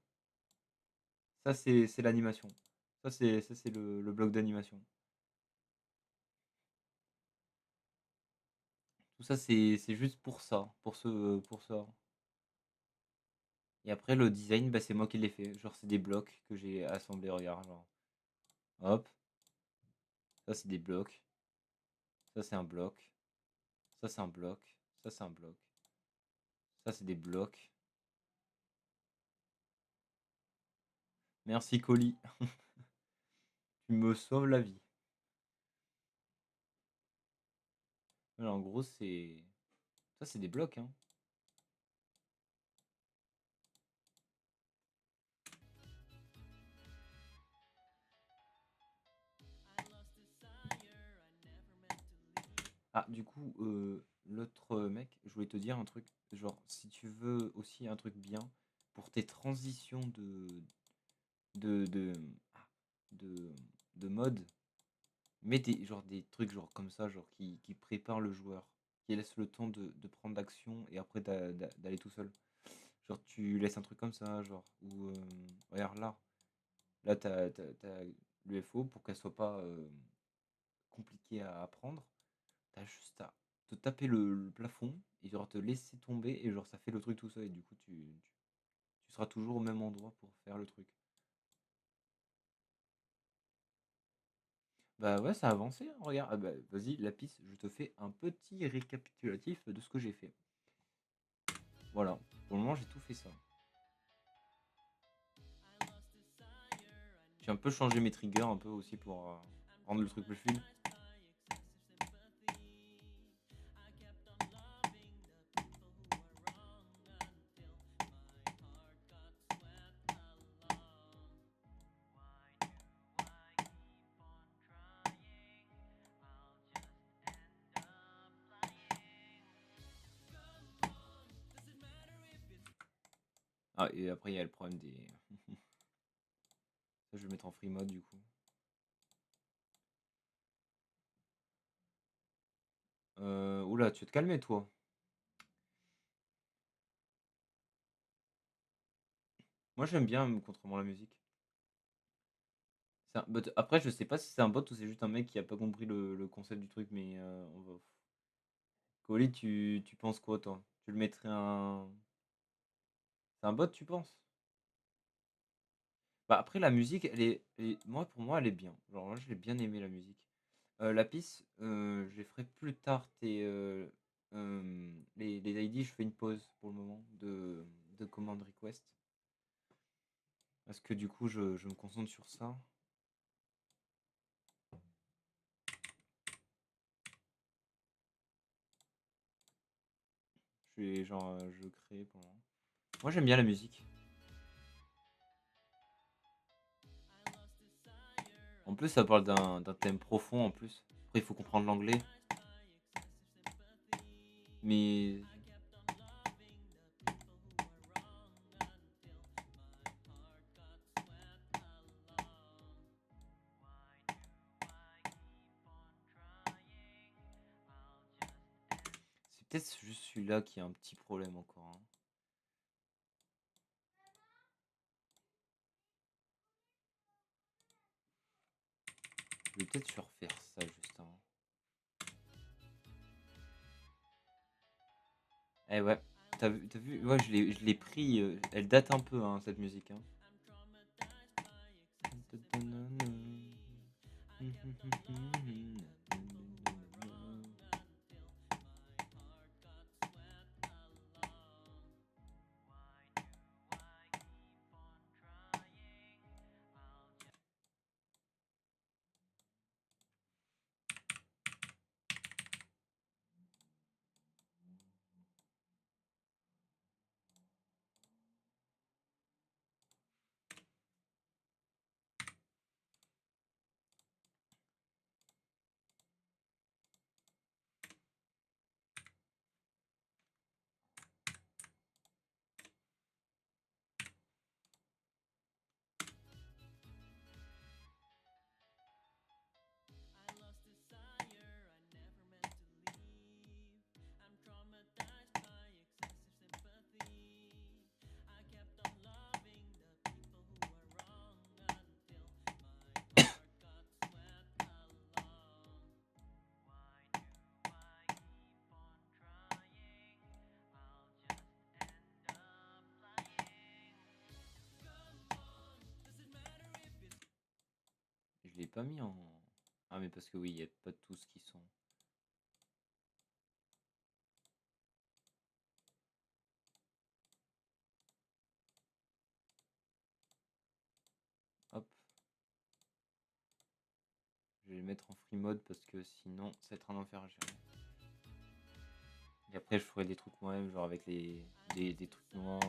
Ça c'est l'animation. Ça c'est le bloc d'animation. Tout ça c'est juste pour ça, pour ça. Et après le design, bah, c'est moi qui l'ai fait. Genre c'est des blocs que j'ai assemblés, regarde, genre. Hop, ça c'est des blocs. Ça c'est un bloc. Ça c'est un bloc. Ça c'est un bloc. Ça c'est des blocs. Merci Colis. Tu me sauves la vie. Alors, en gros, c'est. Ça, c'est des blocs, hein. Ah, du coup, l'autre mec, je voulais te dire un truc. Genre, si tu veux aussi un truc bien pour tes transitions de, de, ah, de, de mode, mets des trucs genre comme ça, genre qui préparent le joueur, qui laisse le temps de prendre l'action et après d'aller tout seul. Genre, tu laisses un truc comme ça, genre, ou regarde là. Là, t'as l'UFO pour qu'elle soit pas compliquée à apprendre. T'as juste à te taper le plafond et genre te laisser tomber et genre ça fait le truc tout seul et du coup tu seras toujours au même endroit pour faire le truc. Bah ouais, ça a avancé, hein, regarde. Ah bah vas-y, Lapis, je te fais un petit récapitulatif de ce que j'ai fait. Voilà, pour le moment j'ai tout fait ça. J'ai un peu changé mes triggers un peu aussi pour rendre le truc plus fluide. Ah et après il y a le problème des... Ça je vais le mettre en free mode du coup. Oula, tu vas te calmer toi. Moi j'aime bien contrairement à la musique. C'est un bot. Après, je sais pas si c'est un bot ou c'est juste un mec qui a pas compris le concept du truc, mais on va. Colis, tu penses quoi, toi? Tu le mettrais un. C'est un bot, tu penses? Bah, après, la musique, moi, pour moi, elle est bien. Genre, moi, je l'ai bien aimé, la musique. Lapis, je les ferai plus tard. Les ID, je fais une pause pour le moment de command request. Parce que du coup, je me concentre sur ça. Je crée pour le moment. Moi, j'aime bien la musique. En plus, ça parle d'un thème profond en plus. Après, il faut comprendre l'anglais. Mais c'est peut-être juste celui-là qui a un petit problème encore, hein. Je vais peut-être surfaire ça justement. Eh ouais, t'as vu, ouais, je l'ai pris. Elle date un peu, hein, cette musique, hein. l'ai pas mis en... Ah mais parce que oui, il n'y a pas tous qui sont... Hop. Je vais les mettre en free mode parce que sinon ça va être un enfer à gérer. Et après je ferai des trucs moi-même, genre avec des trucs noirs.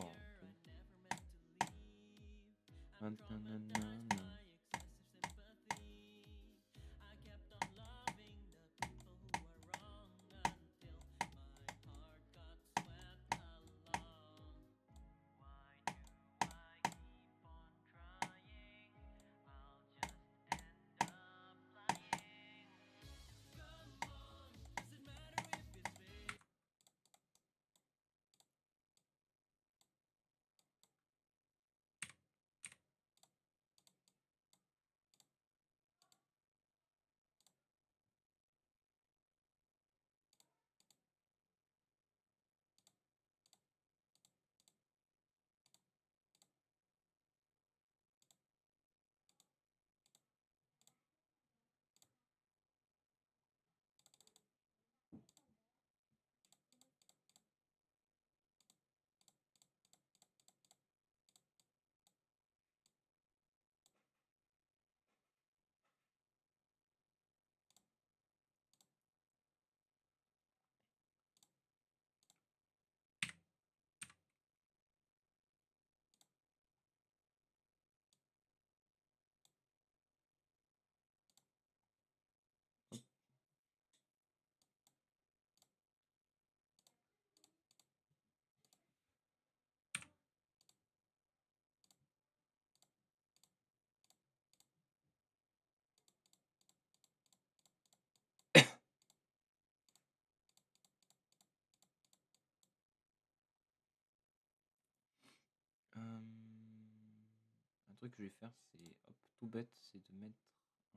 Un truc que je vais faire, c'est hop, tout bête, c'est de mettre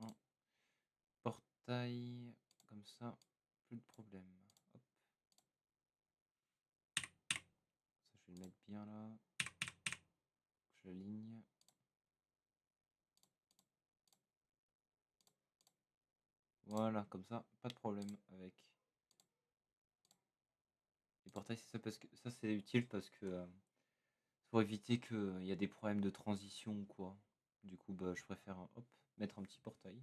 un portail comme ça, plus de problème. Hop. Ça, je vais le mettre bien là. Je l'aligne. Voilà, comme ça, pas de problème avec les portails. C'est ça parce que ça c'est utile parce que pour éviter qu'il y a des problèmes de transition ou quoi. Du coup, bah, je préfère hop, mettre un petit portail.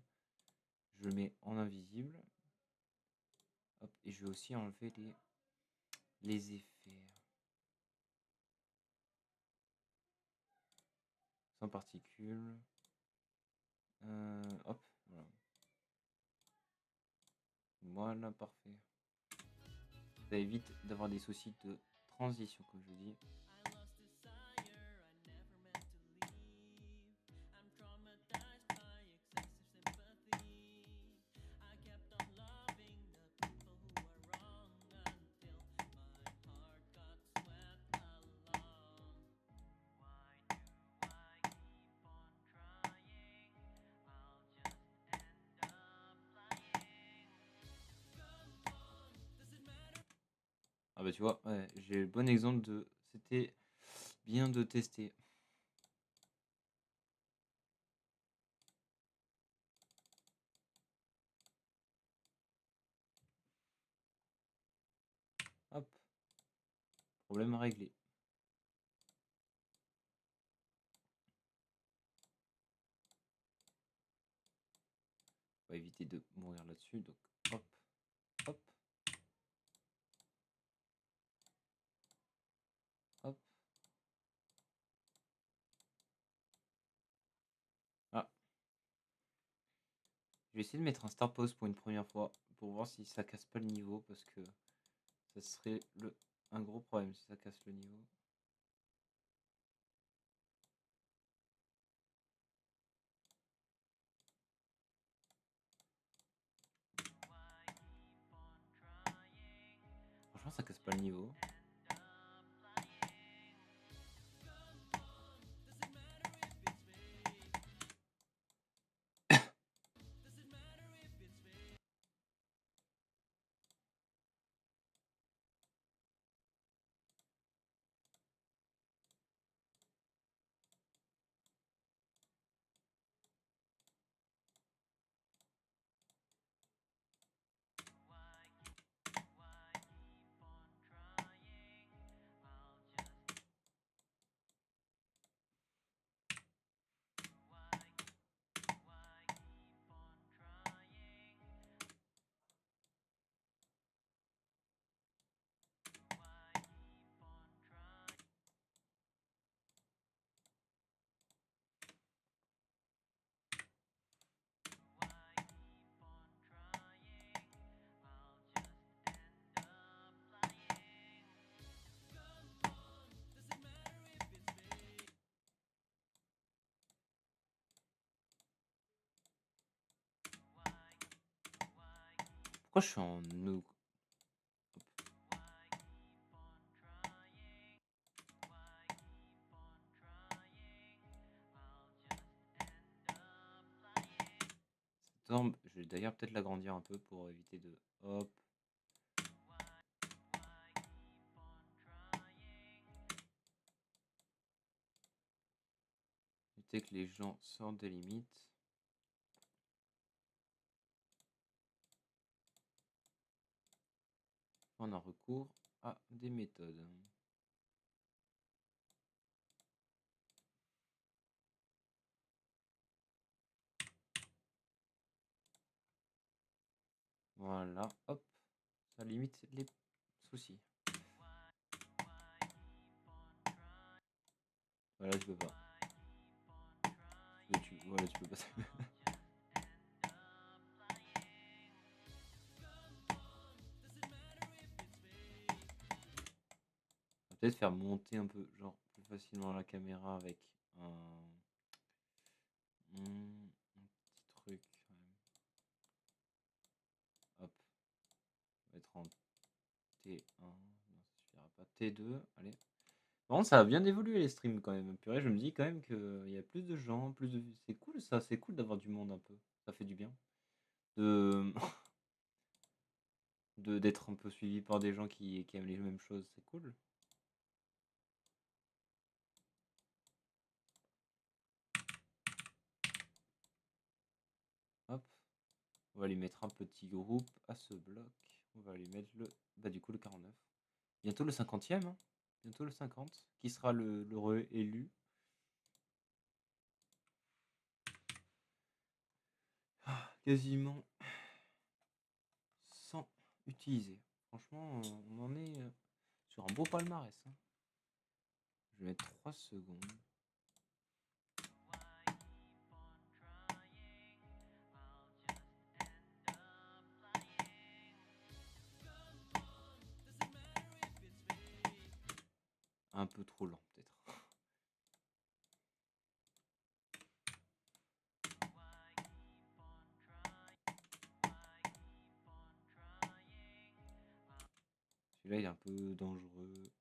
Je le mets en invisible. Hop, et je vais aussi enlever les effets. Sans particules. Hop, voilà. Voilà, parfait. Ça évite d'avoir des soucis de transition, comme je dis. Ah bah tu vois, ouais, j'ai le bon exemple de... C'était bien de tester. Hop. Problème réglé. On va éviter de mourir là-dessus, donc hop, hop, hop. Ah. Je vais essayer de mettre un star pause pour une première fois, pour voir si ça casse pas le niveau, parce que ça serait un gros problème si ça casse le niveau. Franchement, ça casse pas le niveau. Pourquoi je suis en no Storm, je vais d'ailleurs peut-être l'agrandir un peu pour éviter de hop. Éviter que les gens sortent des limites. On a recours à des méthodes. Voilà, hop, ça limite les soucis. Voilà, tu peux pas. Voilà, tu peux pas. On va peut-être faire monter un peu, genre, plus facilement la caméra avec un petit truc. Hop, on va mettre en T1. Non, ça suffira pas. T2, allez. Bon, ça a bien évolué les streams quand même. Purée, je me dis quand même qu'il y a plus de gens, plus de. C'est cool ça, c'est cool d'avoir du monde un peu. Ça fait du bien. De d'être un peu suivi par des gens qui aiment les mêmes choses, c'est cool. Hop, on va lui mettre un petit groupe à ce bloc. On va lui mettre le. Bah du coup le 49. Bientôt le 50e, hein. Bientôt le 50. Qui sera le élu. Ah, quasiment 100 utilisés. Franchement, on en est sur un beau palmarès, hein. Je vais mettre 3 secondes. Un peu trop lent peut-être. Celui-là il est un peu dangereux.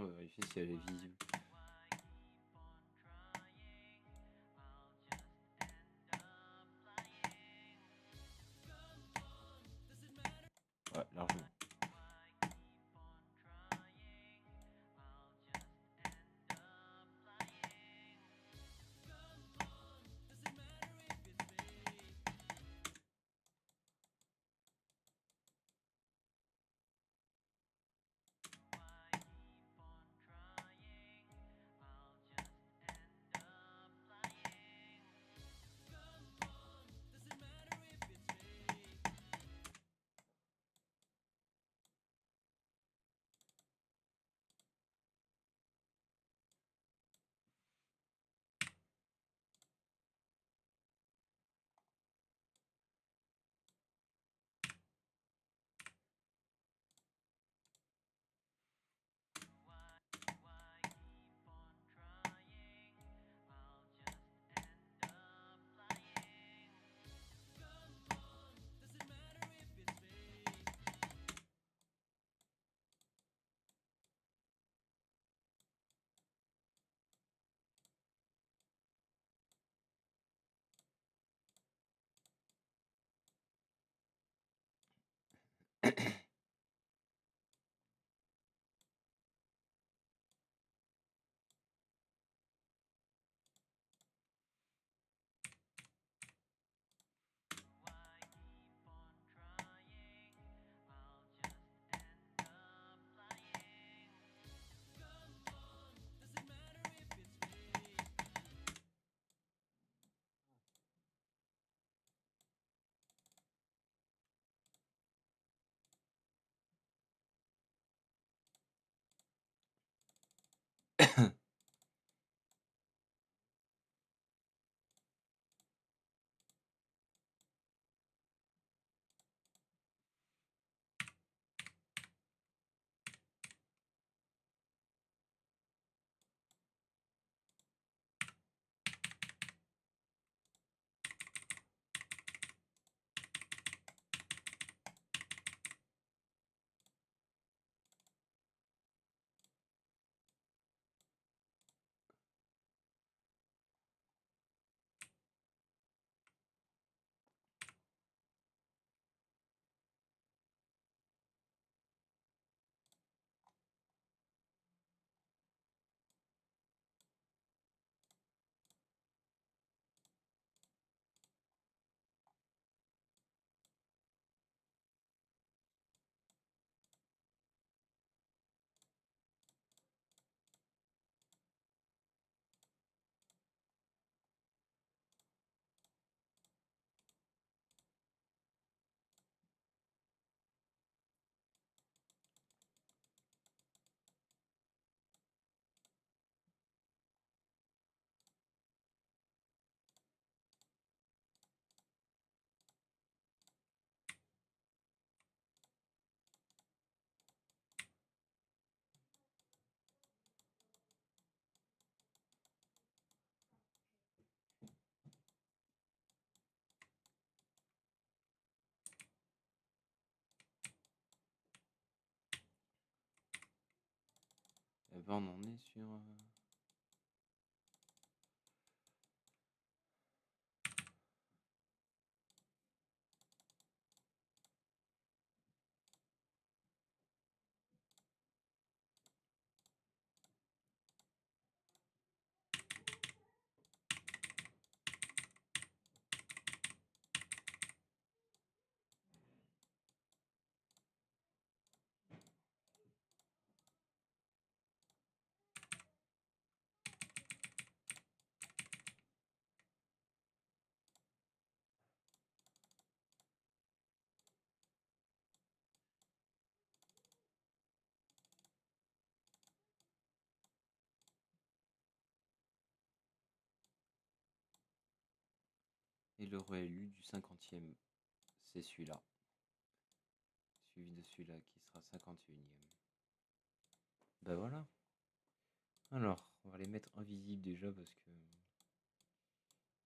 On va vérifier si elle est visible. Ouais, largement. Eh ben, on en est sur... Et le réélu du 50e, c'est celui-là. Suivi de celui-là qui sera 51e. Ben voilà. Alors, on va les mettre invisibles déjà parce que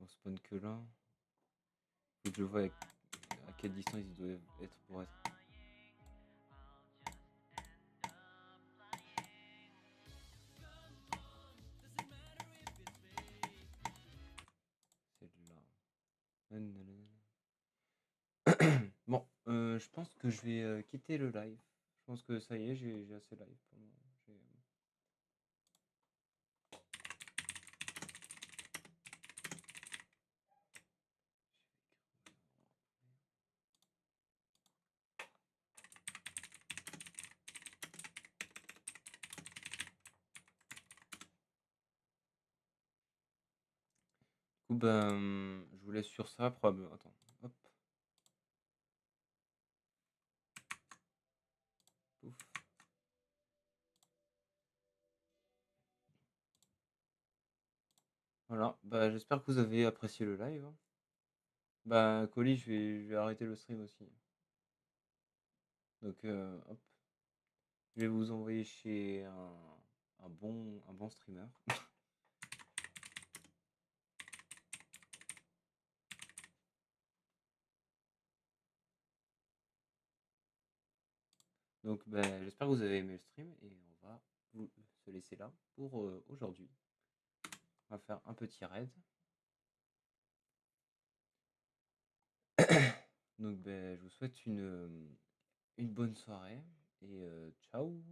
on spawn que là. Faut que je vois à quelle distance ils doivent être pour être. Je pense que je vais, quitter le live. Je pense que ça y est, j'ai assez live pour le moment. J'ai du coup, ben, je vous laisse sur ça probable attends, hop, pouf. Voilà, bah, j'espère que vous avez apprécié le live, hein. Bah, Colis, je vais arrêter le stream aussi. Donc, hop, je vais vous envoyer chez un bon streamer. Donc, ben, j'espère que vous avez aimé le stream et on va vous se laisser là pour aujourd'hui. On va faire un petit raid. Donc, ben, je vous souhaite une bonne soirée et ciao.